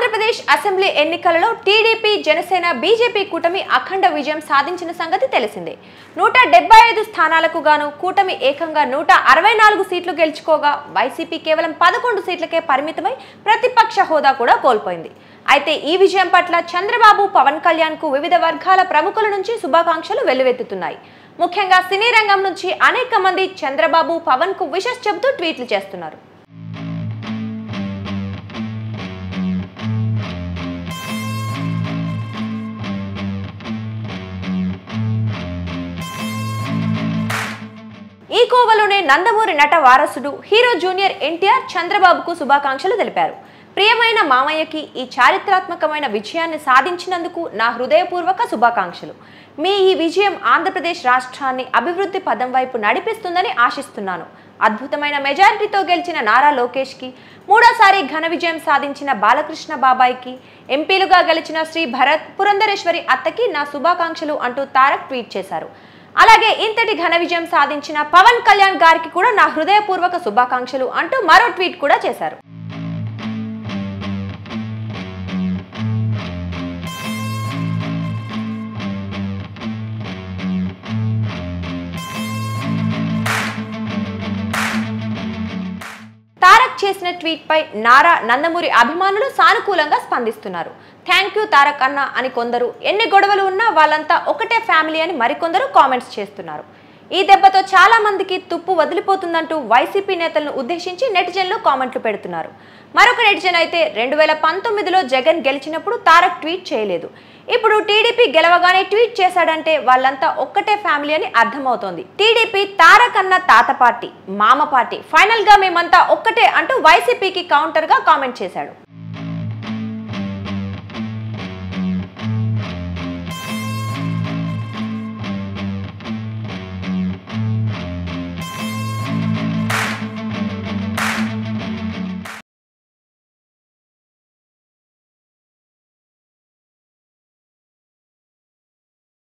Andhra Pradesh assembly ఎన్నికలలో TDP Janasena BJP కూటమి అఖండ విజయం సాధించిన సంగతి తెలిసిందే. 175 స్థానాలకు గాను కూటమి ఏకంగా 164 సీట్లు గెలుచుకోగా వైసీపీ కేవలం 11 సీట్లకే పరిమితమై ప్రతిపక్ష హోదా కూడా కోల్పోయింది. అయితే ఈ విజయం పట్ల చంద్రబాబు, పవన్ కళ్యాణ్ కు వివిధ వర్గాల ప్రముఖుల నుంచి శుభాకాంక్షలు వెల్లువెత్తుతున్నాయి. ముఖ్యంగా సినీ రంగం నుంచి అనేక మంది చంద్రబాబు, పవన్ కు విషెస్ చెబుతూ ట్వీట్లు చేస్తున్నారు. ఈ కోవలోనే నందమూరి నట వారసుడు హీరో జూనియర్ ఎన్టీఆర్ చంద్రబాబుకు శుభాకాంక్షలు తెలిపారు. ప్రియమైన మామయ్యకి ఈ చారిత్రాత్మకమైన విజయాన్ని సాధించినందుకు నా హృదయపూర్వక శుభాకాంక్షలు. మీ ఈ విజయం ఆంధ్రప్రదేశ్ రాష్ట్రాన్ని అభివృద్ధి పదం వైపు నడిపిస్తుందని ఆశిస్తున్నాను. అద్భుతమైన మెజారిటీతో గెలిచిన నారా లోకేష్కి, మూడోసారి ఘన విజయం సాధించిన బాలకృష్ణ బాబాయ్కి, ఎంపీలుగా గెలిచిన శ్రీ భరత్, పురంధరేశ్వరి అత్తకి నా శుభాకాంక్షలు అంటూ తారక్ ట్వీట్ చేశారు. అలాగే ఇంతటి ఘన విజయం సాధించిన పవన్ కళ్యాణ్ గారికి కూడా నా హృదయపూర్వక శుభాకాంక్షలు అంటూ మరో ట్వీట్ కూడా చేశారు. తారక్ చేసిన ట్వీట్ పై నారా, నందమూరి అభిమానులు సానుకూలంగా స్పందిస్తున్నారు. థ్యాంక్ యూ తారక్ అన్న అని కొందరు, ఎన్ని గొడవలు ఉన్నా వాళ్ళంతా ఒకటే ఫ్యామిలీ అని మరికొందరు కామెంట్స్ చేస్తున్నారు. ఈ దెబ్బతో చాలా మందికి తుప్పు వదిలిపోతుందంటూ వైసీపీ నేతలను ఉద్దేశించి నెటిజన్లు కామెంట్లు పెడుతున్నారు. మరొక నెటిజన్ అయితే 2019లో జగన్ గెలిచినప్పుడు తారక్ ట్వీట్ చేయలేదు, ఇప్పుడు టీడీపీ గెలవగానే ట్వీట్ చేశాడంటే వాళ్ళంతా ఒక్కటే ఫ్యామిలీ అని అర్థమవుతోంది. టీడీపీ తారక్ అన్న తాత పార్టీ, మామ పార్టీ, ఫైనల్ గా మేమంతా ఒక్కటే అంటూ వైసీపీకి కౌంటర్ గా కామెంట్ చేశాడు.